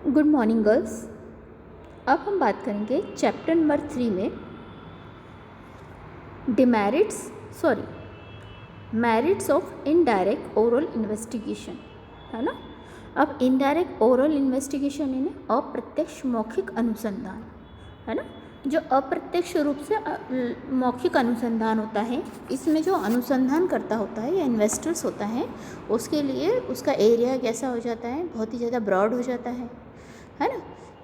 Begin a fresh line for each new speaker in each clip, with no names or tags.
Good morning girls. अब हम बात करेंगे चैप्टर नंबर 3 में merits of indirect oral investigation, है ना। अब इनडायरेक्ट ओरल इन्वेस्टिगेशन यानी अप्रत्यक्ष मौखिक अनुसंधान, है ना। जो अप्रत्यक्ष रूप से मौखिक अनुसंधान होता है, इसमें जो अनुसंधान करता होता है या इन्वेस्टर्स होता है, उसके लिए उसका एरिया कैसा हो जाता है, बहुत ही ज़्यादा ब्रॉड हो जाता है ना।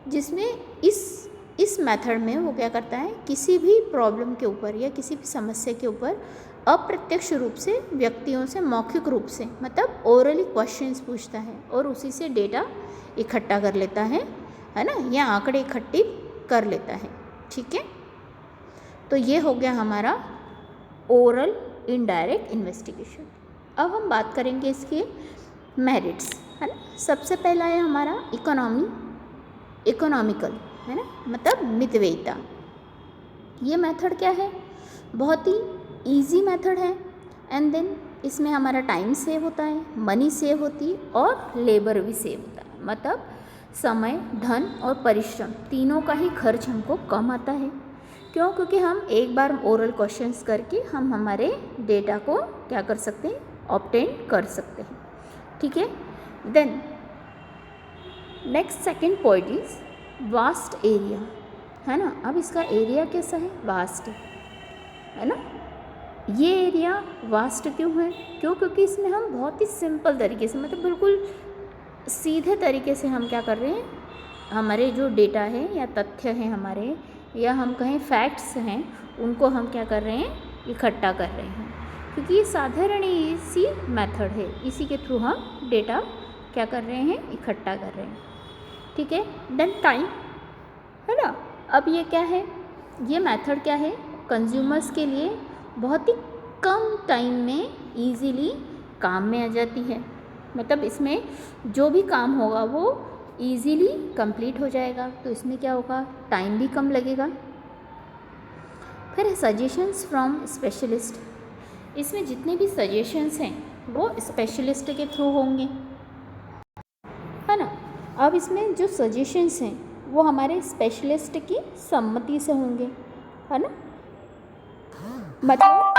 जिसमें इस मेथड में वो क्या करता है, किसी भी प्रॉब्लम के ऊपर या किसी भी समस्या के ऊपर अप्रत्यक्ष रूप से व्यक्तियों से मौखिक रूप से मतलब ओरली क्वेश्चंस पूछता है और उसी से डेटा इकट्ठा कर लेता है ना, या आंकड़े इकट्ठे कर लेता है। ठीक है, तो ये हो गया हमारा ओरल इनडायरेक्ट इन्वेस्टिगेशन। अब हम बात करेंगे इसके मेरिट्स, है ना। सबसे पहला है हमारा इकोनॉमिकल, है ना, मतलब मितव्ययिता। ये मेथड क्या है, बहुत ही इजी मेथड है। एंड देन इसमें हमारा टाइम सेव होता है, मनी सेव होती है और लेबर भी सेव होता है, मतलब समय, धन और परिश्रम तीनों का ही खर्च हमको कम आता है। क्यों? क्योंकि हम एक बार ओरल क्वेश्चंस करके हम हमारे डेटा को क्या कर सकते हैं, ऑब्टेन कर सकते हैं। ठीक है, then next second point is vast area, है ना। अब इसका एरिया कैसा है, वास्ट है ना। ये एरिया वास्ट क्यों है? क्योंकि इसमें हम बहुत ही सिंपल तरीके से, मतलब बिल्कुल सीधे तरीके से हम क्या कर रहे हैं, हमारे जो डेटा है या तथ्य हैं हमारे, या हम कहें फैक्ट्स हैं, उनको हम क्या कर रहे हैं, इकट्ठा कर रहे हैं। क्योंकि ये साधारण सी मेथड है, इसी के थ्रू हम डेटा क्या कर रहे हैं, इकट्ठा कर रहे हैं। ठीक है, देन टाइम, है ना। अब ये क्या है, ये मेथड क्या है, कंज्यूमर्स के लिए बहुत ही कम टाइम में इजीली काम में आ जाती है। मतलब इसमें जो भी काम होगा वो इजीली कंप्लीट हो जाएगा, तो इसमें क्या होगा, टाइम भी कम लगेगा। फिर सजेशंस फ्रॉम स्पेशलिस्ट, इसमें जितने भी सजेशंस हैं वो स्पेशलिस्ट के थ्रू होंगे, है ना। अब इसमें जो सजेशंस हैं वो हमारे स्पेशलिस्ट की सम्मति से होंगे, है ना। मतलब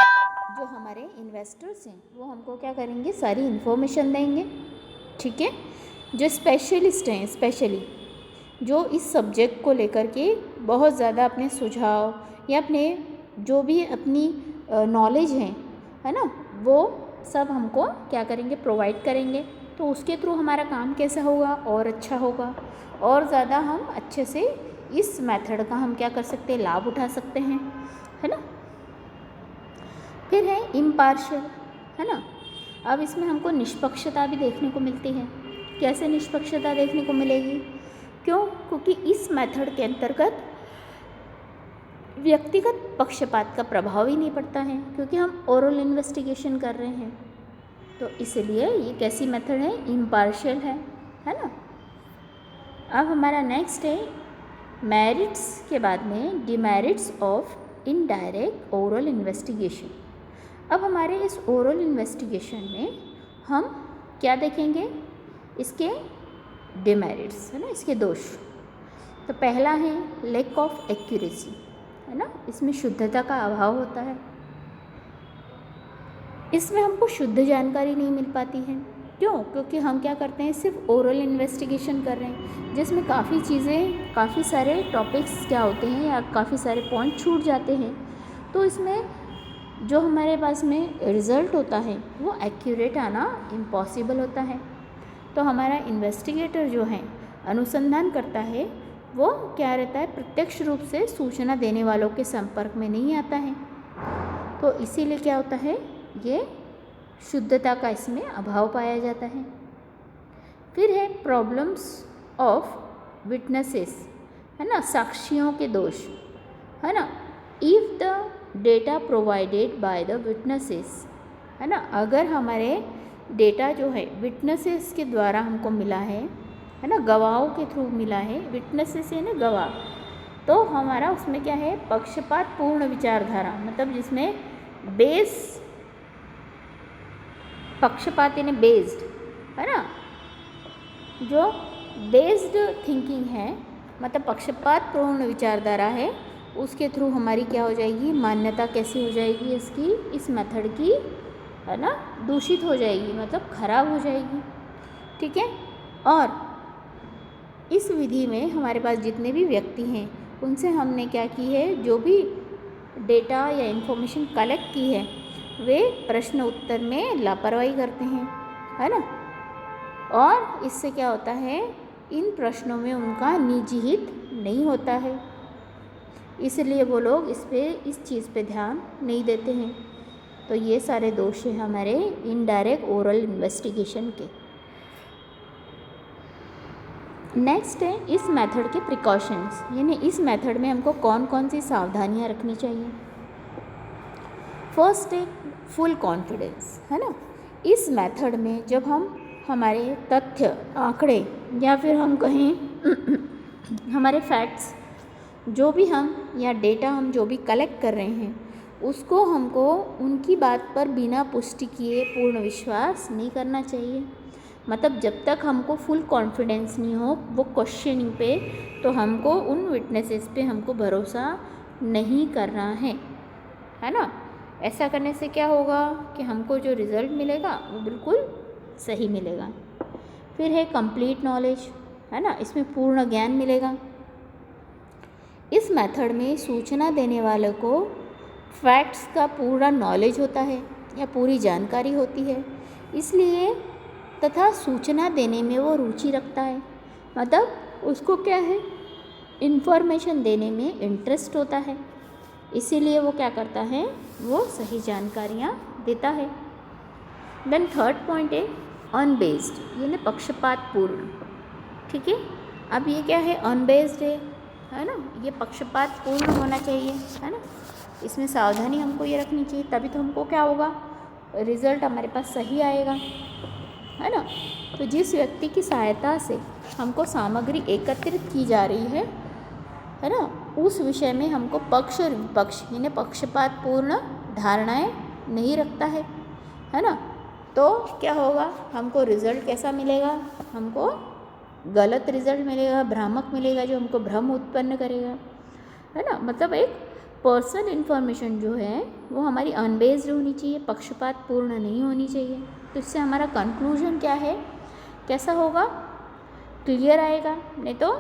जो हमारे इन्वेस्टर्स हैं वो हमको क्या करेंगे, सारी इन्फॉर्मेशन देंगे। ठीक है, जो स्पेशलिस्ट हैं, स्पेशली जो इस सब्जेक्ट को लेकर के बहुत ज़्यादा अपने सुझाव या अपने जो भी अपनी नॉलेज है ना, वो सब हमको क्या करेंगे, प्रोवाइड करेंगे। तो उसके थ्रू हमारा काम कैसा होगा, और अच्छा होगा, और ज़्यादा हम अच्छे से इस मेथड का हम क्या कर सकते हैं, लाभ उठा सकते हैं, है ना। फिर है इम्पार्शियल, है ना। अब इसमें हमको निष्पक्षता भी देखने को मिलती है। कैसे निष्पक्षता देखने को मिलेगी? क्यों? क्योंकि इस मेथड के अंतर्गत व्यक्तिगत पक्षपात का प्रभाव ही नहीं पड़ता है, क्योंकि हम ओरल इन्वेस्टिगेशन कर रहे हैं। तो इसलिए ये कैसी मेथड है, इम्पार्शियल है ना। अब हमारा नेक्स्ट है मेरिट्स के बाद में demerits of indirect oral investigation. अब हमारे इस ओरल इन्वेस्टिगेशन में हम क्या देखेंगे, इसके डिमेरिट्स, है ना, इसके दोष। तो पहला है लैक ऑफ एक्यूरेसी, है ना, इसमें शुद्धता का अभाव होता है। इसमें हमको शुद्ध जानकारी नहीं मिल पाती है। क्यों? क्योंकि हम क्या करते हैं, सिर्फ ओरल इन्वेस्टिगेशन कर रहे हैं, जिसमें काफ़ी चीज़ें, काफ़ी सारे टॉपिक्स क्या होते हैं या काफ़ी सारे पॉइंट छूट जाते हैं। तो इसमें जो हमारे पास में रिज़ल्ट होता है वो एक्यूरेट आना इम्पॉसिबल होता है। तो हमारा इन्वेस्टिगेटर जो है, अनुसंधान करता है, वो क्या रहता है, प्रत्यक्ष रूप से सूचना देने वालों के संपर्क में नहीं आता है। तो इसीलिए क्या होता है, ये शुद्धता का इसमें अभाव पाया जाता है। फिर है प्रॉब्लम्स ऑफ विटनेसेस, है ना, साक्षियों के दोष, है ना। If the data provided by the witnesses, है ना, अगर हमारे डेटा जो है विटनेसेस के द्वारा हमको मिला है ना, गवाहों के थ्रू मिला है, विटनेसेस है ना, गवाह, तो हमारा उसमें क्या है, पक्षपात पूर्ण विचारधारा, मतलब जिसमें बेस पक्षपात यानी बेस्ड, है ना, जो बेस्ड थिंकिंग है, मतलब पक्षपात पूर्ण विचारधारा है, उसके थ्रू हमारी क्या हो जाएगी, मान्यता कैसी हो जाएगी इसकी, इस मेथड की, है ना, दूषित हो जाएगी, मतलब खराब हो जाएगी। ठीक है। और इस विधि में हमारे पास जितने भी व्यक्ति हैं उनसे हमने क्या की है, जो भी डेटा या इन्फॉर्मेशन कलेक्ट की है वे प्रश्न उत्तर में लापरवाही करते हैं, है ना। और इससे क्या होता है, इन प्रश्नों में उनका निजी हित नहीं होता है, इसलिए वो लोग इस चीज़ पे ध्यान नहीं देते हैं। तो ये सारे दोष हैं हमारे इनडायरेक्ट ओरल इन्वेस्टिगेशन के। नेक्स्ट है इस मेथड के प्रिकॉशंस, यानी इस मेथड में हमको कौन कौन सी सावधानियां रखनी चाहिए। फर्स्ट है फुल कॉन्फिडेंस, है ना। इस मेथड में जब हम हमारे तथ्य, आंकड़े या फिर हम कहें हमारे फैक्ट्स जो भी हम या डेटा हम जो भी कलेक्ट कर रहे हैं उसको हमको उनकी बात पर बिना पुष्टि किए पूर्ण विश्वास नहीं करना चाहिए। मतलब जब तक हमको फुल कॉन्फिडेंस नहीं हो वो क्वेश्चनिंग पे, तो हमको उन विटनेसेस पे हमको भरोसा नहीं करना है ना। ऐसा करने से क्या होगा कि हमको जो रिज़ल्ट मिलेगा वो बिल्कुल सही मिलेगा। फिर है कंप्लीट नॉलेज, है ना, इसमें पूर्ण ज्ञान मिलेगा। इस मेथड में सूचना देने वाले को फैक्ट्स का पूरा नॉलेज होता है या पूरी जानकारी होती है, इसलिए तथा सूचना देने में वो रुचि रखता है, मतलब उसको क्या है, इन्फॉर्मेशन देने में इंटरेस्ट होता है, इसीलिए वो क्या करता है, वो सही जानकारियाँ देता है। देन थर्ड पॉइंट है अनबेस्ड, यानी पक्षपात पूर्ण। ठीक है। अब ये क्या है, अनबेस्ड है ना, ये पक्षपात पूर्ण होना चाहिए, है ना। इसमें सावधानी हमको ये रखनी चाहिए, तभी तो हमको क्या होगा, रिज़ल्ट हमारे पास सही आएगा, है ना। तो जिस व्यक्ति की सहायता से हमको सामग्री एकत्रित की जा रही है ना, उस विषय में हमको पक्ष और विपक्ष यानी पक्षपात पूर्ण धारणाएं नहीं रखता है ना, तो क्या होगा, हमको रिज़ल्ट कैसा मिलेगा, हमको गलत रिज़ल्ट मिलेगा, भ्रामक मिलेगा, जो हमको भ्रम उत्पन्न करेगा, है ना। मतलब एक पर्सनल इन्फॉर्मेशन जो है वो हमारी अनबेस्ड होनी चाहिए, पक्षपात पूर्ण नहीं होनी चाहिए। तो इससे हमारा कंक्लूजन क्या है, कैसा होगा, क्लियर आएगा, नहीं तो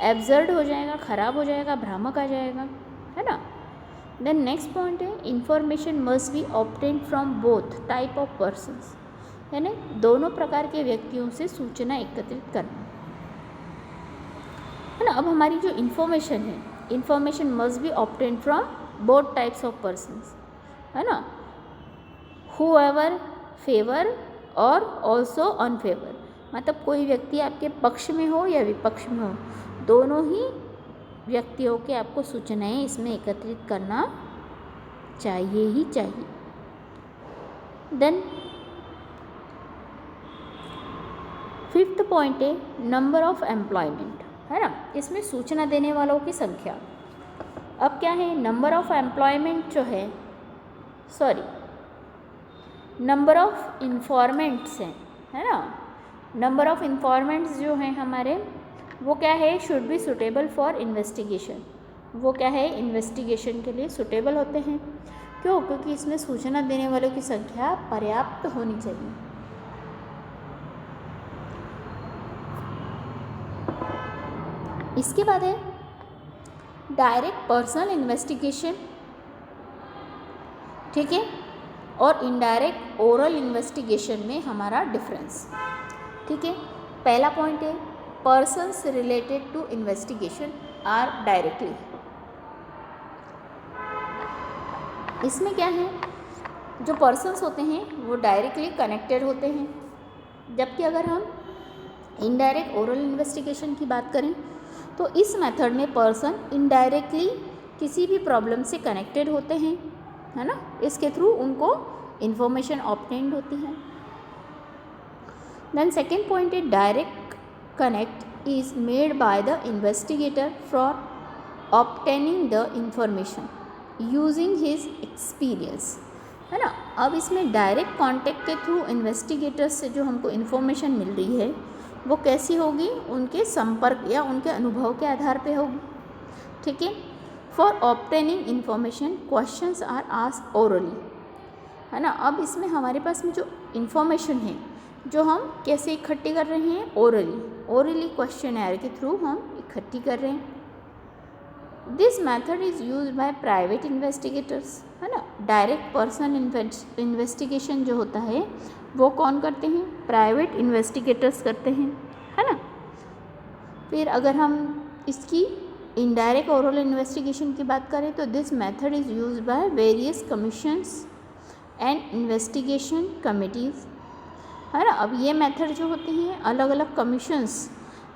एब्सर्ड हो जाएगा, ख़राब हो जाएगा, भ्रामक आ जाएगा, है ना। देन नेक्स्ट पॉइंट है information must be obtained from both type of persons, यानी दोनों प्रकार के व्यक्तियों से सूचना एकत्रित करना, है ना। अब हमारी जो इन्फॉर्मेशन है, information must be obtained from both types of persons, है ना, हुएवर फेवर और ऑल्सो अनफेवर, मतलब कोई व्यक्ति आपके पक्ष में हो या विपक्ष में हो, दोनों ही व्यक्तियों के आपको सूचनाएं इसमें एकत्रित करना चाहिए ही चाहिए। देन फिफ्थ पॉइंट है नंबर ऑफ एम्प्लॉयमेंट, है ना, इसमें सूचना देने वालों की संख्या। अब क्या है, नंबर ऑफ एम्प्लॉयमेंट जो है, नंबर ऑफ इन्फॉर्मेंट्स हैं, है ना, नंबर ऑफ इन्फॉर्मेंट्स जो हैं हमारे, वो क्या है, should be suitable for investigation, वो क्या है, इन्वेस्टिगेशन के लिए सुटेबल होते हैं। क्यों, क्योंकि इसमें सूचना देने वालों की संख्या पर्याप्त होनी चाहिए। इसके बाद है डायरेक्ट पर्सनल इन्वेस्टिगेशन, ठीक है, और इनडायरेक्ट ओरल इन्वेस्टिगेशन में हमारा डिफरेंस। ठीक है। पहला पॉइंट है persons related to investigation are directly, इसमें क्या है, जो पर्सन्स होते हैं वो डायरेक्टली कनेक्टेड होते हैं, जबकि अगर हम इनडायरेक्ट ओरल इन्वेस्टिगेशन की बात करें तो इस मेथड में पर्सन इनडायरेक्टली किसी भी प्रॉब्लम से कनेक्टेड होते हैं, है ना, इसके थ्रू उनको इन्फॉर्मेशन ऑब्टेन्ड होती है। देन सेकेंड पॉइंट है direct connect is made by the investigator for obtaining the information using his experience, है ना। अब इसमें डायरेक्ट कॉन्टेक्ट के थ्रू इन्वेस्टिगेटर्स से जो हमको इन्फॉर्मेशन मिल रही है वो कैसी होगी, उनके संपर्क या उनके अनुभव के आधार पे होगी। ठीक है। For obtaining information questions are asked orally, है ना। अब इसमें हमारे पास में जो इन्फॉर्मेशन है जो हम कैसे इकट्ठी कर रहे हैं, ओरली क्वेश्चनर के थ्रू हम इकट्ठी कर रहे हैं। This method is use by private investigators, है ना। डायरेक्ट पर्सन इन्वेस्टिगेशन जो होता है वो कौन करते हैं, प्राइवेट इन्वेस्टिगेटर्स करते हैं, है ना। फिर अगर हम इसकी इनडायरेक्ट ओरल इन्वेस्टिगेशन की बात करें तो this method is use by various commissions and investigation committees, है ना। अब ये मेथड जो होते हैं अलग अलग कमीशंस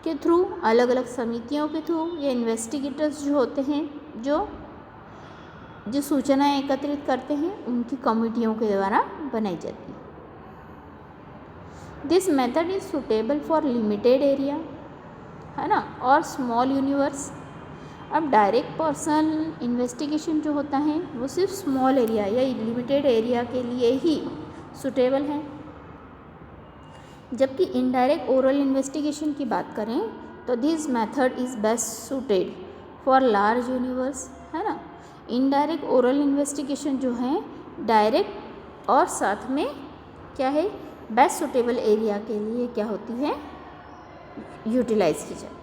के थ्रू, अलग अलग समितियों के थ्रू, या इन्वेस्टिगेटर्स जो होते हैं जो सूचनाएं एकत्रित करते हैं उनकी कमिटियों के द्वारा बनाई जाती है। This method is suitable for limited area, है ना, और स्मॉल यूनिवर्स। अब डायरेक्ट पर्सनल इन्वेस्टिगेशन जो होता है वो सिर्फ स्मॉल एरिया या लिमिटेड एरिया के लिए ही सुटेबल है, जबकि इनडायरेक्ट ओरल इन्वेस्टिगेशन की बात करें तो this method is best suited for large universe, है ना। इनडायरेक्ट ओरल इन्वेस्टिगेशन जो है डायरेक्ट और साथ में क्या है, बेस्ट सूटेबल एरिया के लिए क्या होती है, यूटिलाइज की जाती है।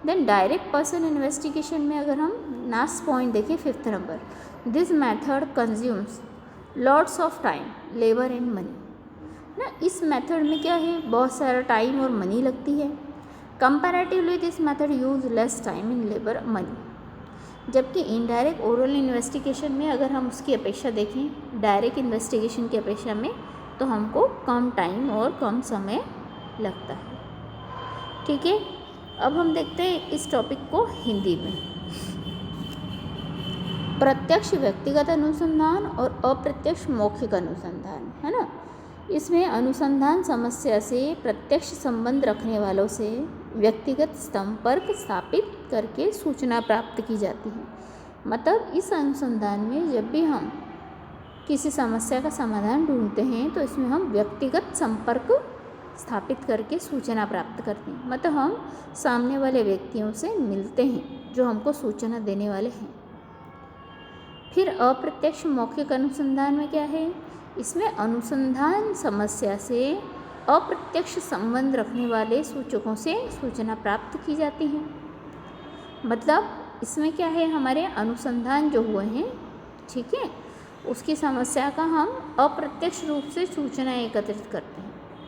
देन डायरेक्ट पर्सन इन्वेस्टिगेशन में अगर हम लास्ट पॉइंट देखें 5th number, this method consumes lots of time, labour and money, ना। इस मेथड में क्या है, बहुत सारा टाइम और मनी लगती है। Comparatively this method use less time in labour money, जबकि इनडायरेक्ट ओरल इन्वेस्टिगेशन में अगर हम उसकी अपेक्षा देखें डायरेक्ट इन्वेस्टिगेशन की अपेक्षा में तो हमको कम टाइम और कम समय लगता है। ठीक है। अब हम देखते हैं इस टॉपिक को हिंदी में। प्रत्यक्ष व्यक्तिगत अनुसंधान और अप्रत्यक्ष मौखिक अनुसंधान, है ना। इसमें अनुसंधान समस्या से प्रत्यक्ष संबंध रखने वालों से व्यक्तिगत संपर्क स्थापित करके सूचना प्राप्त की जाती है। मतलब इस अनुसंधान में जब भी हम किसी समस्या का समाधान ढूंढते हैं तो इसमें हम व्यक्तिगत संपर्क स्थापित करके सूचना प्राप्त करते हैं। मतलब हम सामने वाले व्यक्तियों से मिलते हैं जो हमको सूचना देने वाले हैं। फिर अप्रत्यक्ष मौखिक अनुसंधान में क्या है, इसमें अनुसंधान समस्या से अप्रत्यक्ष संबंध रखने वाले सूचकों से सूचना प्राप्त की जाती है। मतलब इसमें क्या है, हमारे अनुसंधान जो हुए हैं, ठीक है, उसकी समस्या का हम अप्रत्यक्ष रूप से सूचना एकत्रित करते हैं।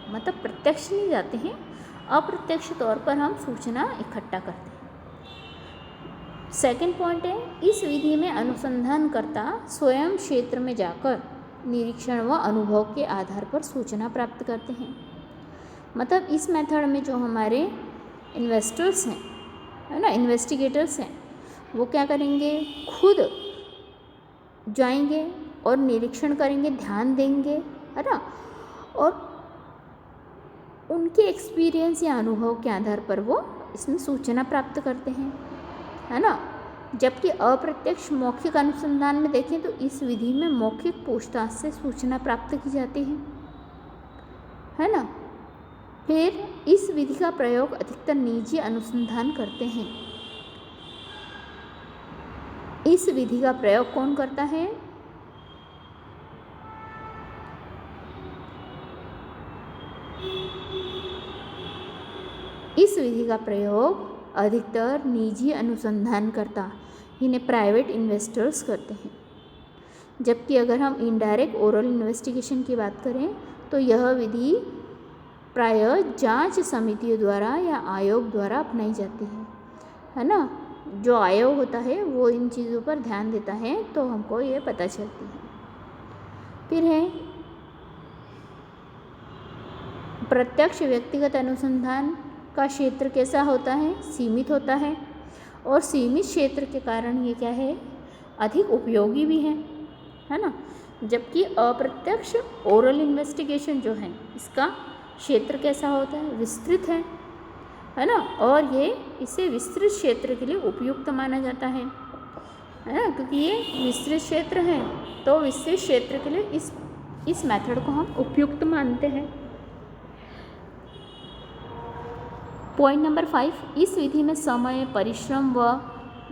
मतलब प्रत्यक्ष नहीं जाते हैं, अप्रत्यक्ष तौर पर हम सूचना इकट्ठा करते हैं। सेकंड पॉइंट है, इस विधि में अनुसंधानकर्ता स्वयं क्षेत्र में जाकर निरीक्षण व अनुभव के आधार पर सूचना प्राप्त करते हैं। मतलब इस मेथड में जो हमारे इन्वेस्टर्स हैं, है ना, इन्वेस्टिगेटर्स हैं, वो क्या करेंगे, खुद जाएंगे और निरीक्षण करेंगे, ध्यान देंगे, है ना, और उनके एक्सपीरियंस या अनुभव के आधार पर वो इसमें सूचना प्राप्त करते हैं, है ना। जबकि अप्रत्यक्ष मौखिक अनुसंधान में देखें तो इस विधि में मौखिक पूछताछ से सूचना प्राप्त की जाती है ना। फिर इस विधि का प्रयोग अधिकतर निजी अनुसंधान करते हैं। इस विधि का प्रयोग कौन करता है, इस विधि का प्रयोग अधिकतर निजी अनुसंधानकर्ता इन्हें प्राइवेट इन्वेस्टर्स करते हैं। जबकि अगर हम इनडायरेक्ट ओरल इन्वेस्टिगेशन की बात करें तो यह विधि प्रायः जांच समितियों द्वारा या आयोग द्वारा अपनाई जाती है ना। जो आयोग होता है वो इन चीज़ों पर ध्यान देता है तो हमको ये पता चलती है। फिर है प्रत्यक्ष व्यक्तिगत अनुसंधान का क्षेत्र कैसा होता है, सीमित होता है, और सीमित क्षेत्र के कारण ये क्या है, अधिक उपयोगी भी है ना। जबकि अप्रत्यक्ष ओरल इन्वेस्टिगेशन जो है इसका क्षेत्र कैसा होता है, विस्तृत है ना, और ये इसे विस्तृत क्षेत्र के लिए उपयुक्त माना जाता है ना, क्योंकि ये विस्तृत क्षेत्र है तो विस्तृत क्षेत्र के लिए इस मेथड को हम उपयुक्त मानते हैं। पॉइंट नंबर 5, इस विधि में समय, परिश्रम व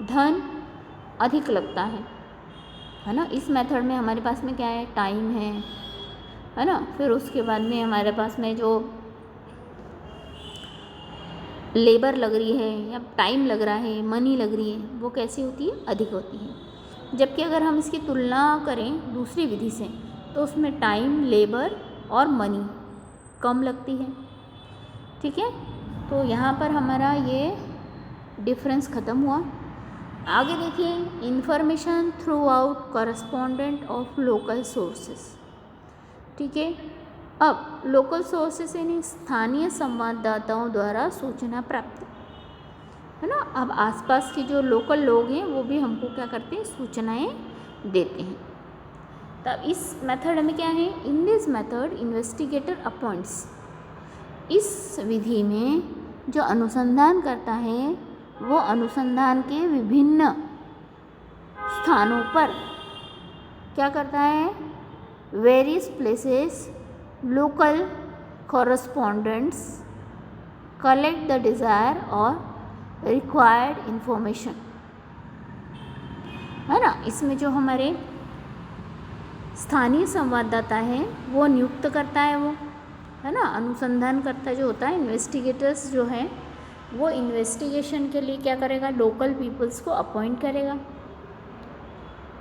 धन अधिक लगता है ना। इस मेथड में हमारे पास में क्या है, टाइम है ना। फिर उसके बाद में हमारे पास में जो लेबर लग रही है या टाइम लग रहा है, मनी लग रही है, वो कैसी होती है, अधिक होती है। जबकि अगर हम इसकी तुलना करें दूसरी विधि से तो उसमें टाइम, लेबर और मनी कम लगती है। ठीक है, तो यहाँ पर हमारा ये डिफरेंस ख़त्म हुआ। आगे देखिए, information through out correspondent of local sources. ठीक है, अब लोकल सोर्सेस यानी स्थानीय संवाददाताओं द्वारा सूचना प्राप्त, है ना। अब आसपास के जो लोकल लोग हैं वो भी हमको क्या करते हैं, सूचनाएं देते हैं। तब इस मेथड में क्या है, in this method investigator appoints, इस विधि में जो अनुसंधान करता है वो अनुसंधान के विभिन्न स्थानों पर क्या करता है, various places local correspondents collect the desired or required information, है ना। इसमें जो हमारे स्थानीय संवाददाता है वो नियुक्त करता है, वो है ना, अनुसंधान करता जो होता है, इन्वेस्टिगेटर्स जो है वो इन्वेस्टिगेशन के लिए क्या करेगा, लोकल पीपल्स को अपॉइंट करेगा।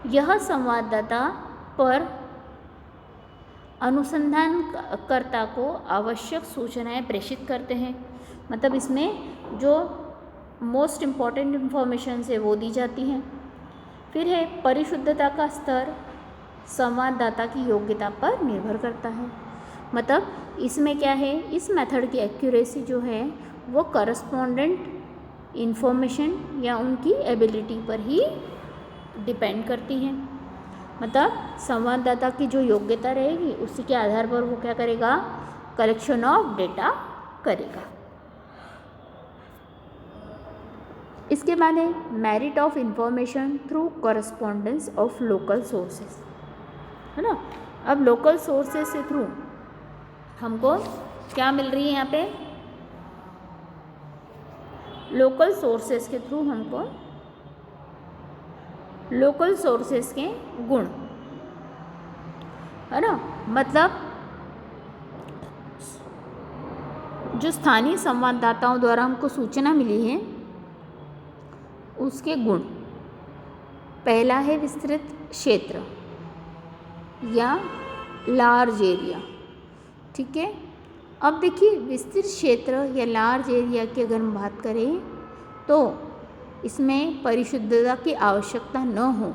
यह संवाददाता पर अनुसंधानकर्ता को आवश्यक सूचनाएं प्रेषित करते हैं। मतलब इसमें जो मोस्ट इम्पॉर्टेंट इन्फॉर्मेशन है वो दी जाती हैं। फिर है परिशुद्धता का स्तर संवाददाता की योग्यता पर निर्भर करता है। मतलब इसमें क्या है, इस मेथड की एक्यूरेसी जो है वो करस्पॉन्डेंट इन्फॉर्मेशन या उनकी एबिलिटी पर ही डिपेंड करती है। मतलब संवाददाता की जो योग्यता रहेगी उसी के आधार पर वो क्या करेगा, कलेक्शन ऑफ डेटा करेगा। इसके बाद है merit of information through correspondence of local sources, है ना। अब लोकल सोर्सेस के थ्रू हमको क्या मिल रही है, यहाँ पे लोकल सोर्सेस के थ्रू हमको लोकल सोर्सेस के गुण, है ना। मतलब जो स्थानीय संवाददाताओं द्वारा हमको सूचना मिली है उसके गुण। पहला है विस्तृत क्षेत्र या लार्ज एरिया। ठीक है, अब देखिए विस्तृत क्षेत्र या लार्ज एरिया की अगर हम बात करें तो इसमें परिशुद्धता की आवश्यकता न हो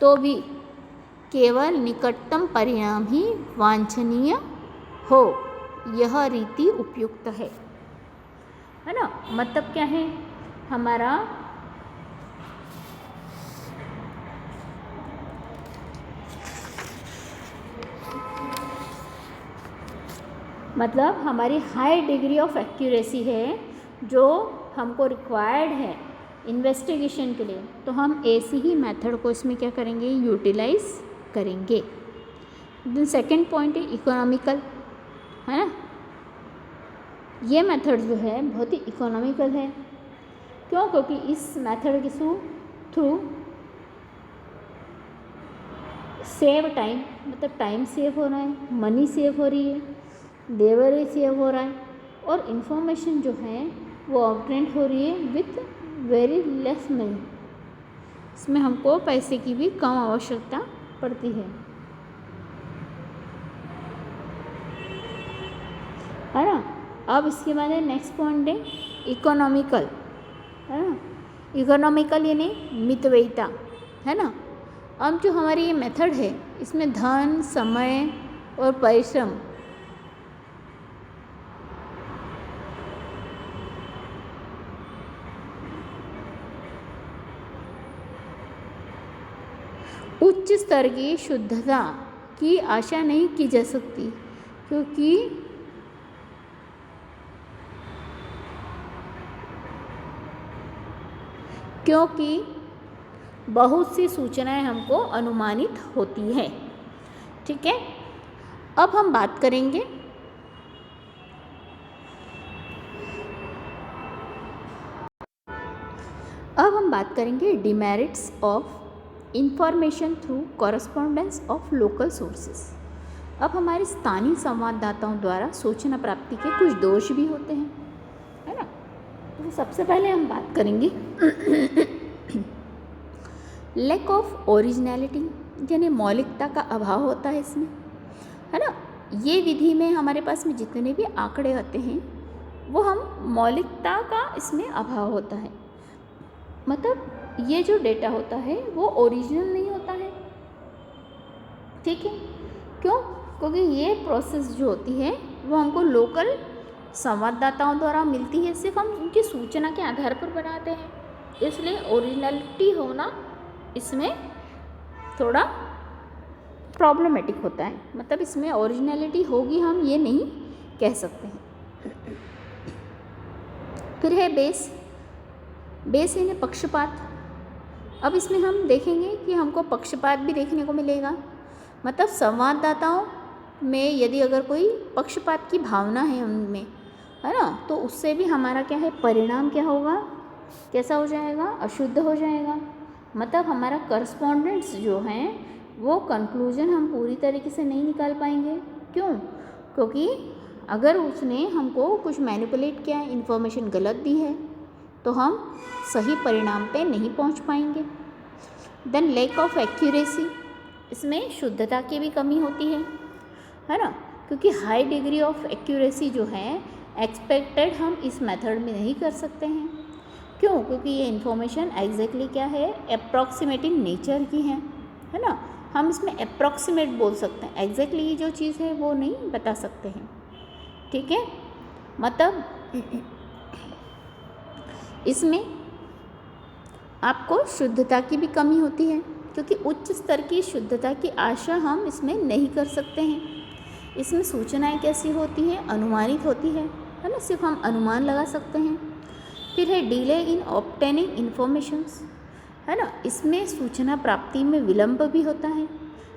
तो भी केवल निकटतम परिणाम ही वांछनीय हो, यह रीति उपयुक्त है ना। मतलब क्या है, हमारा मतलब हमारी हाई डिग्री ऑफ एक्यूरेसी है जो हमको रिक्वायर्ड है इन्वेस्टिगेशन के लिए, तो हम ऐसी ही मेथड को इसमें क्या करेंगे, यूटिलाइज करेंगे। देन सेकंड पॉइंट है इकोनॉमिकल, है ना। ये मेथड जो है बहुत ही इकोनॉमिकल है। क्यों? क्योंकि इस मेथड के थ्रू सेव टाइम, मतलब टाइम सेव हो रहा है, मनी सेव हो रही है, लेबर सेव हो रहा है और इन्फॉर्मेशन जो है वो ऑब्टेन हो रही है विथ वेरी लेस मनी। इसमें हमको पैसे की भी कम आवश्यकता पड़ती है ना। अब इसके बाद है नेक्स्ट पॉइंट है इकोनॉमिकल, है ना। इकोनॉमिकल यानी मितव्ययिता, है ना। अब जो हमारी ये मेथड है इसमें धन, समय और परिश्रम उच्च स्तर की शुद्धता की आशा नहीं की जा सकती, क्योंकि बहुत सी सूचनाएं हमको अनुमानित होती हैं। ठीक है, अब हम बात करेंगे अब हम बात करेंगे demerits of information through correspondence of local sources. अब हमारे स्थानीय संवाददाताओं द्वारा सूचना प्राप्ति के कुछ दोष भी होते हैं, है ना। तो सबसे पहले हम बात करेंगे लैक ऑफ ओरिजिनलिटी, यानी मौलिकता का अभाव होता है इसमें, है ना। ये विधि में हमारे पास में जितने भी आंकड़े आते हैं वो हम मौलिकता का इसमें अभाव होता है, मतलब ये जो डेटा होता है वो ओरिजिनल नहीं होता है, ठीक है। क्यों? क्योंकि ये प्रोसेस जो होती है वो हमको लोकल संवाददाताओं द्वारा मिलती है, सिर्फ हम उनकी सूचना के आधार पर बनाते हैं, इसलिए ओरिजिनलिटी होना इसमें थोड़ा प्रॉब्लमेटिक होता है, मतलब इसमें ओरिजिनलिटी होगी हम ये नहीं कह सकते हैं। फिर है बेस यानी पक्षपात। अब इसमें हम देखेंगे कि हमको पक्षपात भी देखने को मिलेगा, मतलब संवाददाताओं में यदि अगर कोई पक्षपात की भावना है उनमें, है ना, तो उससे भी हमारा क्या है परिणाम क्या होगा, कैसा हो जाएगा, अशुद्ध हो जाएगा। मतलब हमारा करस्पॉन्डेंट्स जो हैं वो कंक्लूजन हम पूरी तरीके से नहीं निकाल पाएंगे। क्यों? क्योंकि अगर उसने हमको कुछ मैनिपुलेट किया, इन्फॉर्मेशन गलत दी है, तो हम सही परिणाम पे नहीं पहुंच पाएंगे। देन लैक ऑफ एक्यूरेसी, इसमें शुद्धता की भी कमी होती है ना, क्योंकि हाई डिग्री ऑफ एक्यूरेसी जो है एक्सपेक्टेड हम इस मेथड में नहीं कर सकते हैं। क्यों? क्योंकि ये इन्फॉर्मेशन एग्जैक्टली क्या है, अप्रॉक्सीमेटिंग नेचर की है ना। हम इसमें अप्रॉक्सीमेट बोल सकते हैं, एग्जैक्टली ये जो चीज़ है वो नहीं बता सकते हैं, ठीक है। मतलब इसमें आपको शुद्धता की भी कमी होती है, क्योंकि उच्च स्तर की शुद्धता की आशा हम इसमें नहीं कर सकते हैं। इसमें सूचनाएं कैसी होती हैं, अनुमानित होती है ना, सिर्फ हम अनुमान लगा सकते हैं। फिर है डिले इन ऑब्टेनिंग इन्फॉर्मेशंस, है ना, इसमें सूचना प्राप्ति में विलंब भी होता है,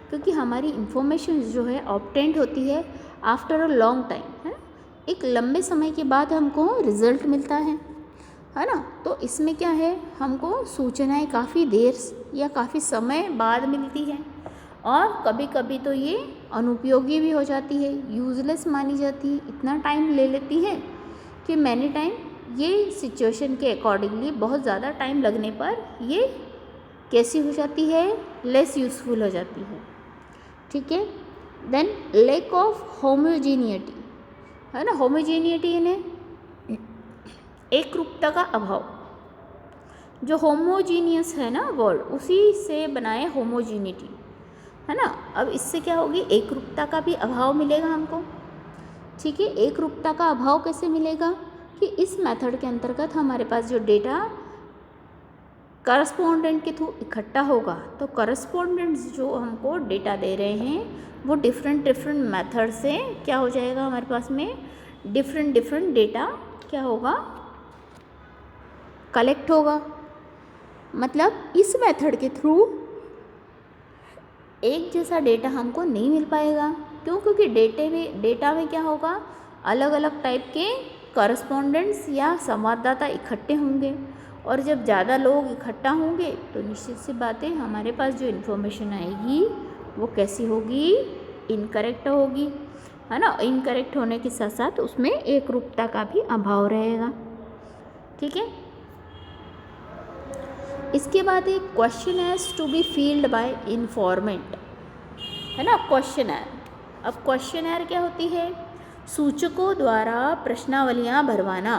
क्योंकि हमारी इन्फॉर्मेशन जो है ऑब्टेंड होती है आफ्टर अ लॉन्ग टाइम, है ना, एक लंबे समय के बाद हमको रिजल्ट मिलता है ना। तो इसमें क्या है, हमको सूचनाएं काफ़ी देर या काफ़ी समय बाद मिलती है, और कभी कभी तो ये अनुपयोगी भी हो जाती है, यूजलेस मानी जाती है, इतना टाइम ले लेती है कि मैनी टाइम ये सिचुएशन के अकॉर्डिंगली बहुत ज़्यादा टाइम लगने पर ये कैसी हो जाती है, लेस यूज़फुल हो जाती है, ठीक है। देन लैक ऑफ होमोजीनियटी, है ना, होमोजीनियटी यानी एक रूपता का अभाव। जो होमोजीनियस है ना वर्ड, उसी से बनाए होमोजीनिटी, है ना। अब इससे क्या होगी, एक रूपता का भी अभाव मिलेगा हमको, ठीक है। एक रूपता का अभाव कैसे मिलेगा कि इस मेथड के अंतर्गत हमारे पास जो डेटा करस्पॉन्डेंट के थ्रू इकट्ठा होगा, तो करस्पॉन्डेंट्स जो हमको डेटा दे रहे हैं वो डिफरेंट मेथड से क्या हो जाएगा, हमारे पास में डिफरेंट डेटा क्या होगा, कलेक्ट होगा। मतलब इस मेथड के थ्रू एक जैसा डेटा हमको नहीं मिल पाएगा। क्यों? क्योंकि डेटा में क्या होगा, अलग अलग टाइप के करस्पॉन्डेंट्स या संवाददाता इकट्ठे होंगे, और जब ज़्यादा लोग इकट्ठा होंगे तो निश्चित सी बात है हमारे पास जो इन्फॉर्मेशन आएगी वो कैसी होगी, इनकरेक्ट होगी, है ना। इनकरेक्ट होने के साथ साथ उसमें एक रूपता का भी अभाव रहेगा, ठीक है। इसके बाद एक question has to be filled by informant, है ना, क्वेश्चनर। अब क्वेश्चनर क्या होती है, सूचकों द्वारा प्रश्नावलियाँ भरवाना,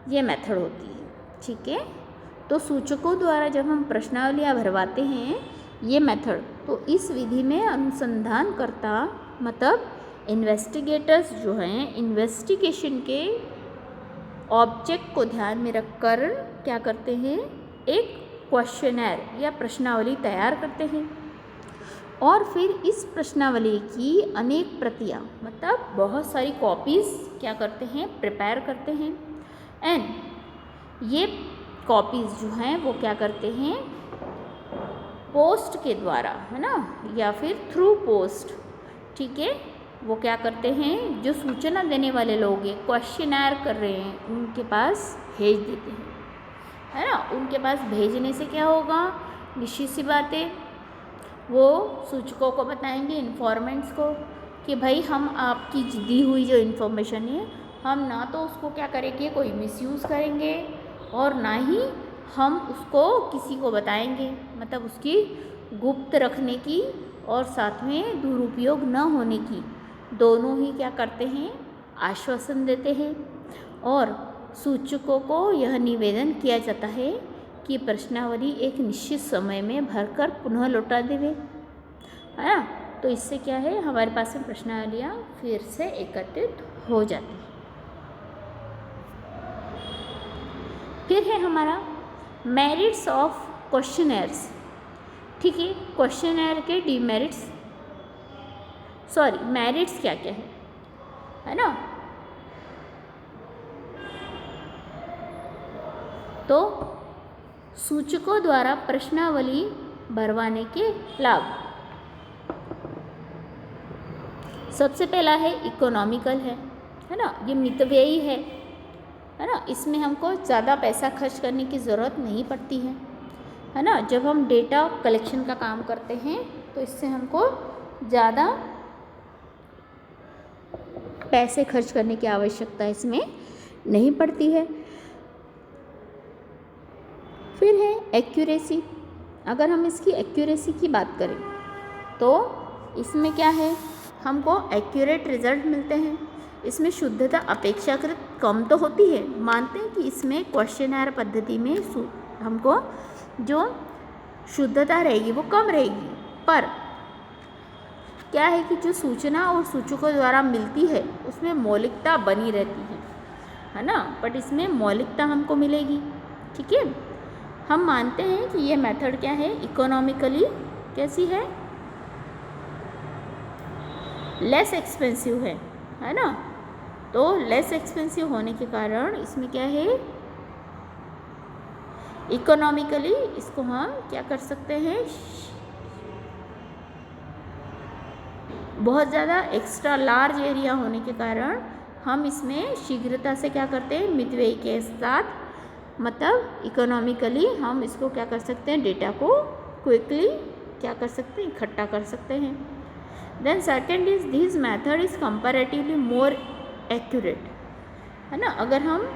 ये मेथड होती है, ठीक है। तो सूचकों द्वारा जब हम प्रश्नावलियाँ भरवाते हैं ये मेथड, तो इस विधि में अनुसंधानकर्ता मतलब इन्वेस्टिगेटर्स जो हैं इन्वेस्टिगेशन के ऑब्जेक्ट को ध्यान में रखकर क्या करते हैं, एक क्वेश्चनर या प्रश्नावली तैयार करते हैं, और फिर इस प्रश्नावली की अनेक प्रतियाँ मतलब बहुत सारी कॉपीज़ क्या करते हैं, प्रिपेयर करते हैं। एंड ये कॉपीज़ जो हैं वो क्या करते हैं, पोस्ट के द्वारा, है ना, या फिर थ्रू पोस्ट, ठीक है, वो क्या करते हैं, जो सूचना देने वाले लोग ये क्वेश्चनर कर रहे हैं उनके पास भेज देते हैं, है ना, उनके पास भेजने से क्या होगा, निश्चित सी बात है वो सूचकों को बताएंगे, इन्फॉर्मेंट्स को, कि भाई हम आपकी दी हुई जो इन्फॉर्मेशन है हम ना तो उसको क्या करेंगे, कोई मिसयूज़ करेंगे, और ना ही हम उसको किसी को बताएंगे, मतलब उसकी गुप्त रखने की और साथ में दुरुपयोग न होने की, दोनों ही क्या करते हैं, आश्वासन देते हैं। और सूचकों को यह निवेदन किया जाता है कि प्रश्नावली एक निश्चित समय में भरकर पुनः लौटा देवे, है ना। तो इससे क्या है, हमारे पास में प्रश्नावलियाँ फिर से एकत्रित हो जाती हैं। फिर है हमारा मेरिट्स ऑफ क्वेश्चनर्स। ठीक है, क्वेश्चनर के डीमेरिट्स, सॉरी मेरिट्स क्या क्या है ना। तो सूचकों द्वारा प्रश्नावली भरवाने के लाभ, सबसे पहला है इकोनॉमिकल है ना, ये मितव्ययी है ना, इसमें हमको ज़्यादा पैसा खर्च करने की ज़रूरत नहीं पड़ती है ना। जब हम डेटा कलेक्शन का काम करते हैं तो इससे हमको ज़्यादा पैसे खर्च करने की आवश्यकता इसमें नहीं पड़ती है। फिर है एक्यूरेसी। अगर हम इसकी एक्यूरेसी की बात करें तो इसमें क्या है, हमको एक्यूरेट रिजल्ट मिलते हैं। इसमें शुद्धता अपेक्षाकृत कम तो होती है, मानते हैं कि इसमें क्वेश्चनर पद्धति में हमको जो शुद्धता रहेगी वो कम रहेगी, पर क्या है कि जो सूचना और सूचकों द्वारा मिलती है उसमें मौलिकता बनी रहती है ना, बट इसमें मौलिकता हमको मिलेगी। ठीक है, हम मानते हैं कि ये मेथड क्या है, इकोनॉमिकली कैसी है, लेस एक्सपेंसिव है ना। तो लेस एक्सपेंसिव होने के कारण इसमें क्या है, इकोनॉमिकली इसको हम क्या कर सकते हैं, बहुत ज़्यादा एक्स्ट्रा लार्ज एरिया होने के कारण हम इसमें शीघ्रता से क्या करते हैं, मितव्ययी के साथ, मतलब इकोनॉमिकली हम इसको क्या कर सकते हैं, डेटा को क्विकली क्या कर सकते हैं, इकट्ठा कर सकते हैं। Then second is this method is comparatively more accurate, है ना। अगर हम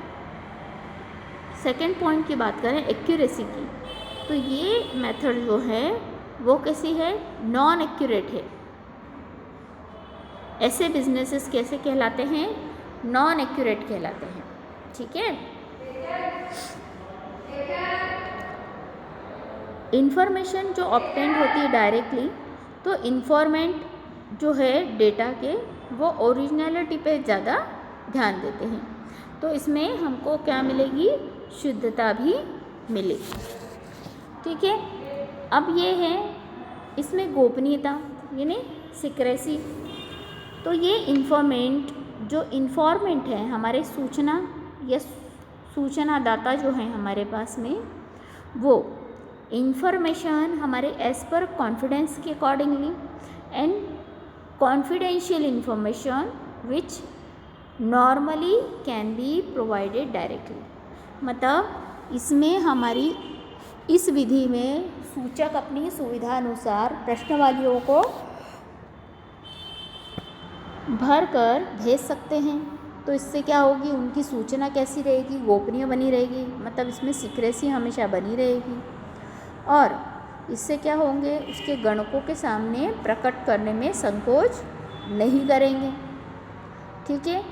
सेकेंड पॉइंट की बात करें एक्यूरेसी की, तो ये मेथड जो है वो कैसी है, नॉन एक्यूरेट है। ऐसे बिजनेसेस कैसे कहलाते हैं, नॉन एक्यूरेट कहलाते हैं। ठीक है, इंफॉर्मेशन जो ऑब्टेंड होती है डायरेक्टली, तो इन्फॉर्मेंट जो है डेटा के वो ओरिजिनलिटी पे ज़्यादा ध्यान देते हैं, तो इसमें हमको क्या मिलेगी, शुद्धता भी मिलेगी। ठीक है, अब ये है इसमें गोपनीयता यानी सिक्रेसी। तो ये जो इन्फॉर्मेंट है हमारे सूचना या सूचनादाता जो हैं हमारे पास में, वो इंफॉर्मेशन हमारे एज पर कॉन्फिडेंस के accordingly and confidential information which normally can be provided directly. मतलब इसमें हमारी इस विधि में सूचक अपनी सुविधा अनुसार प्रश्नावलियों को भर कर भेज सकते हैं। तो इससे क्या होगी, उनकी सूचना कैसी रहेगी, गोपनीय बनी रहेगी, मतलब इसमें सीक्रेसी हमेशा बनी रहेगी, और इससे क्या होंगे, उसके गणकों के सामने प्रकट करने में संकोच नहीं करेंगे। ठीक है,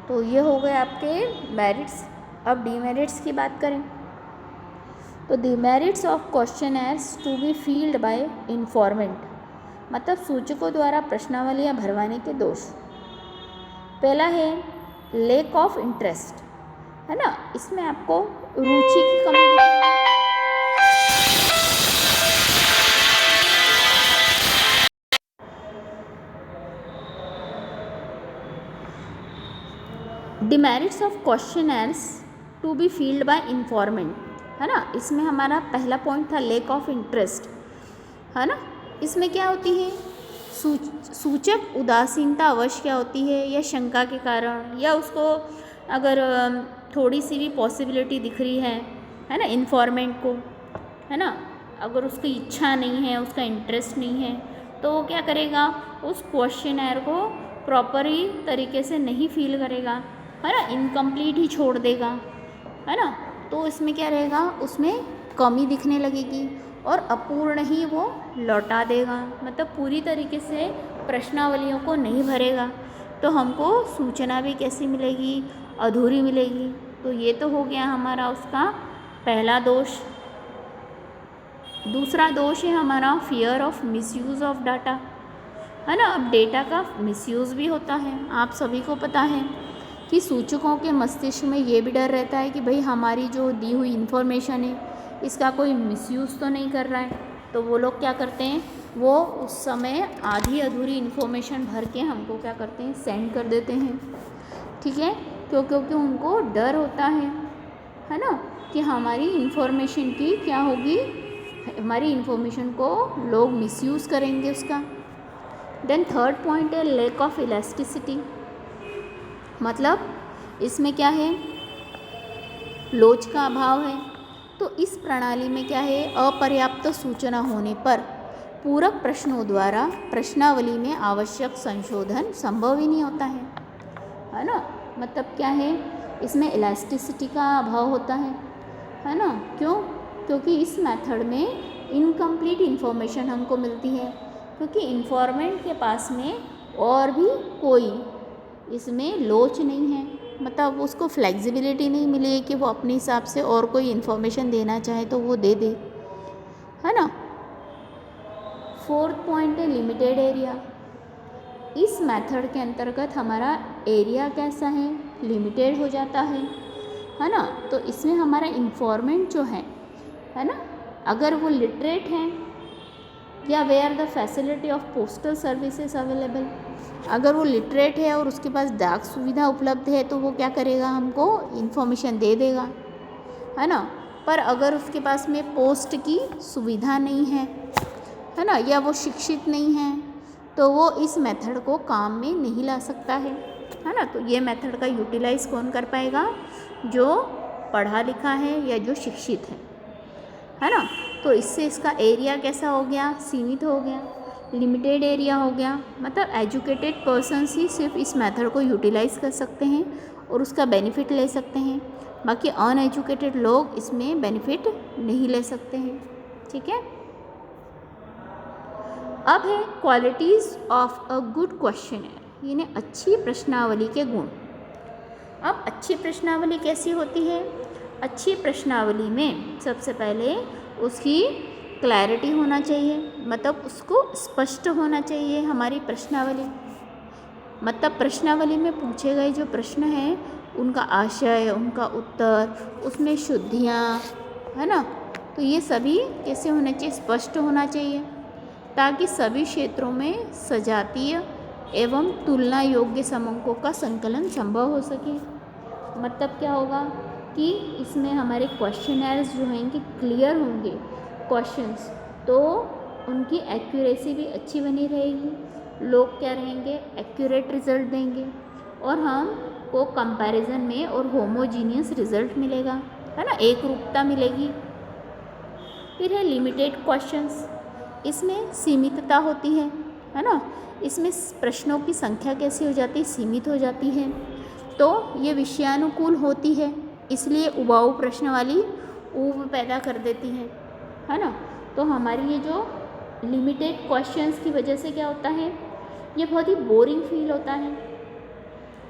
तो ये हो गए आपके मेरिट्स। अब डीमेरिट्स की बात करें तो demerits of questionnaires to be filled by informant, मतलब सूचकों द्वारा प्रश्नावलियाँ भरवाने के दोष। पहला है लैक ऑफ इंटरेस्ट, है ना, इसमें आपको रुचि की कमी दिखेगी। Demerits of questionnaires to be filled by informant, है ना, इसमें हमारा पहला पॉइंट था लेक ऑफ इंटरेस्ट, है ना। इसमें क्या होती है, सूचक उदासीनता अवश्य क्या होती है, या शंका के कारण, या उसको अगर थोड़ी सी भी पॉसिबिलिटी दिख रही है है ना, इन्फॉर्मेंट को, है ना। अगर उसकी इच्छा नहीं है, उसका इंटरेस्ट नहीं है, तो वो क्या करेगा, उस क्वेश्चनर को प्रॉपरली तरीके से नहीं फील करेगा, है ना, इनकम्प्लीट ही छोड़ देगा, है ना। तो इसमें क्या रहेगा, उसमें कमी दिखने लगेगी और अपूर्ण ही वो लौटा देगा, मतलब पूरी तरीके से प्रश्नावलियों को नहीं भरेगा। तो हमको सूचना भी कैसी मिलेगी, अधूरी मिलेगी। तो ये तो हो गया हमारा उसका पहला दोष। दूसरा दोष है हमारा fear of misuse of data, है ना। अब डेटा का मिसयूज़ भी होता है, आप सभी को पता है कि सूचकों के मस्तिष्क में ये भी डर रहता है कि भाई हमारी जो दी हुई इन्फॉर्मेशन है इसका कोई मिसयूज़ तो नहीं कर रहा है। तो वो लोग क्या करते हैं, वो उस समय आधी अधूरी इन्फॉर्मेशन भर के हमको क्या करते हैं, सेंड कर देते हैं, ठीक है। क्योंकि उनको डर होता है ना, कि हमारी इन्फॉर्मेशन की क्या होगी, हमारी इन्फॉर्मेशन को लोग मिसयूज़ करेंगे उसका। देन थर्ड पॉइंट है लैक ऑफ इलास्टिसिटी, मतलब इसमें क्या है, लोच का अभाव है। तो इस प्रणाली में क्या है, अपर्याप्त सूचना होने पर पूरक प्रश्नों द्वारा प्रश्नावली में आवश्यक संशोधन संभव ही नहीं होता है ना। मतलब क्या है, इसमें इलास्टिसिटी का अभाव होता है ना। क्यों? क्योंकि इस मेथड में इनकम्प्लीट इन्फॉर्मेशन हमको मिलती है, क्योंकि इन्फॉर्मेंट के पास में और भी कोई इसमें लोच नहीं है, मतलब उसको फ्लेक्सिबिलिटी नहीं मिली है कि वो अपने हिसाब से और कोई इन्फॉर्मेशन देना चाहे तो वो दे दे, है ना। फोर्थ पॉइंट है लिमिटेड एरिया। इस मेथड के अंतर्गत हमारा एरिया कैसा है, लिमिटेड हो जाता है ना। तो इसमें हमारा इन्फॉर्मेंट जो है ना, अगर वो लिटरेट हैं या where the facility of postal services available, अगर वो लिटरेट है और उसके पास डाक सुविधा उपलब्ध है तो वो क्या करेगा, हमको इन्फॉर्मेशन दे देगा, है ना। पर अगर उसके पास में पोस्ट की सुविधा नहीं है ना, या वो शिक्षित नहीं है, तो वो इस मेथड को काम में नहीं ला सकता है ना। तो ये मेथड का यूटिलाइज़ कौन कर पाएगा, जो पढ़ा लिखा है या जो शिक्षित है ना। तो इससे इसका एरिया कैसा हो गया, सीमित हो गया, लिमिटेड एरिया हो गया। मतलब एजुकेटेड पर्सन्स ही सिर्फ इस मेथड को यूटिलाइज़ कर सकते हैं और उसका बेनिफिट ले सकते हैं, बाकी अनएजुकेटेड लोग इसमें बेनिफिट नहीं ले सकते हैं, ठीक है। अब है qualities of a good questionnaire, यानी अच्छी प्रश्नावली के गुण। अब अच्छी प्रश्नावली कैसी होती है, अच्छी प्रश्नावली में सबसे पहले उसकी क्लैरिटी होना चाहिए, मतलब उसको स्पष्ट होना चाहिए हमारी प्रश्नावली। मतलब प्रश्नावली में पूछे गए जो प्रश्न हैं उनका आशय, उनका उत्तर, उसमें शुद्धियाँ, है ना। तो ये सभी कैसे होना चाहिए, स्पष्ट होना चाहिए, ताकि सभी क्षेत्रों में सजातीय एवं तुलना योग्य समंकों का संकलन संभव हो सके। मतलब क्या होगा कि इसमें हमारे क्वेश्चनर्स जो हैं कि क्लियर होंगे क्वेश्चंस, तो उनकी एक्यूरेसी भी अच्छी बनी रहेगी, लोग क्या रहेंगे, एक्यूरेट रिजल्ट देंगे और हमको कंपैरिजन में और होमोजीनियस रिजल्ट मिलेगा, है ना, एक रूपता मिलेगी। फिर है लिमिटेड क्वेश्चंस, इसमें सीमितता होती है ना। इसमें प्रश्नों की संख्या कैसी हो जाती है, सीमित हो जाती है। तो ये विषयानुकूल होती है, इसलिए उबाऊ प्रश्न वाली ऊब पैदा कर देती है ना। तो हमारी ये जो लिमिटेड क्वेश्चंस की वजह से क्या होता है, ये बहुत ही बोरिंग फील होता है।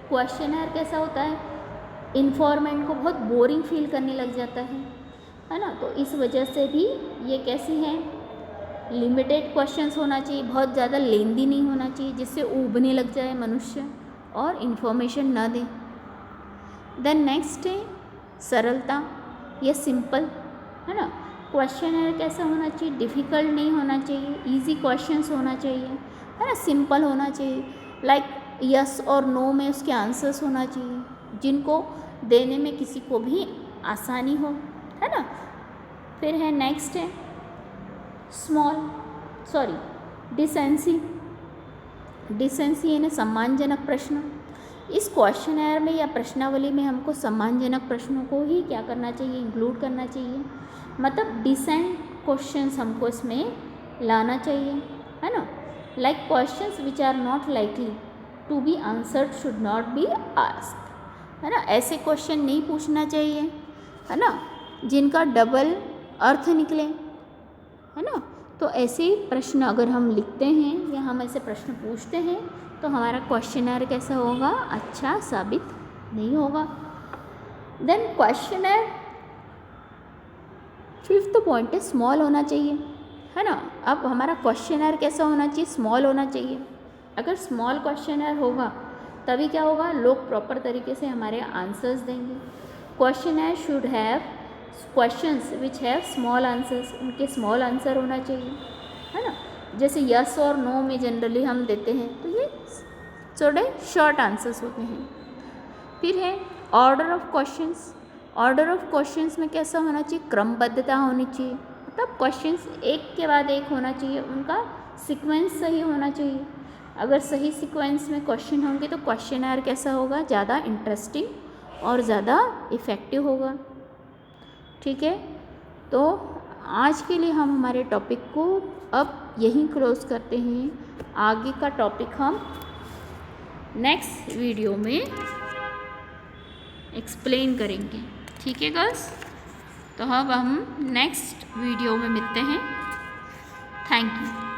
क्वेश्चनर कैसा होता है, इन्फॉर्मेंट को बहुत बोरिंग फील करने लग जाता है ना। तो इस वजह से भी ये कैसी है, लिमिटेड क्वेश्चंस होना चाहिए, बहुत ज़्यादा लेंदी नहीं होना चाहिए जिससे ऊबने लग जाए मनुष्य और इन्फॉर्मेशन ना दे। देन नेक्स्ट है सरलता या सिंपल, है ना। क्वेश्चनर कैसा होना चाहिए, डिफ़िकल्ट नहीं होना चाहिए, इजी क्वेश्चंस होना चाहिए, है ना, सिंपल होना चाहिए। लाइक यस और नो में उसके आंसर्स होना चाहिए, जिनको देने में किसी को भी आसानी हो, है ना। फिर है नेक्स्ट है डिसेंसी यानी सम्मानजनक प्रश्न। इस क्वेश्चनर में या प्रश्नावली में हमको सम्मानजनक प्रश्नों को ही क्या करना चाहिए, इंक्लूड करना चाहिए, मतलब डिसेंट क्वेश्चंस हमको इसमें लाना चाहिए, है ना। Like questions which are not likely to be answered should not be asked, है ना। ऐसे क्वेश्चन नहीं पूछना चाहिए, है ना, जिनका डबल अर्थ निकले, है ना। तो ऐसे प्रश्न अगर हम लिखते हैं या हम ऐसे प्रश्न पूछते हैं तो हमारा क्वेश्चनर कैसा होगा, अच्छा साबित नहीं होगा। देन क्वेश्चनर फिफ्थ पॉइंट है स्मॉल होना चाहिए, है ना। अब हमारा क्वेश्चनर कैसा होना चाहिए, स्मॉल होना चाहिए। अगर स्मॉल क्वेश्चनर होगा तभी क्या होगा, लोग प्रॉपर तरीके से हमारे आंसर्स देंगे। Questionnaire should have questions which have small answers, उनके स्मॉल आंसर होना चाहिए, है ना। जैसे यस और नो में जनरली हम देते हैं तो ये थोड़े शॉर्ट आंसर्स होते हैं। फिर है order of questions. Order of questions में कैसा होना चाहिए, क्रमबद्धता होनी चाहिए, मतलब क्वेश्चंस एक के बाद एक होना चाहिए, उनका सीक्वेंस सही होना चाहिए। अगर सही सीक्वेंस में क्वेश्चन होंगे तो क्वेश्चनर कैसा होगा, ज़्यादा इंटरेस्टिंग और ज़्यादा इफ़ेक्टिव होगा। ठीक है, तो आज के लिए हम हमारे टॉपिक को अब यहीं क्लोज करते हैं। आगे का टॉपिक हम नेक्स्ट वीडियो में एक्सप्लेन करेंगे। ठीक है गर्ल्स, तो अब हम नेक्स्ट वीडियो में मिलते हैं। Thank you.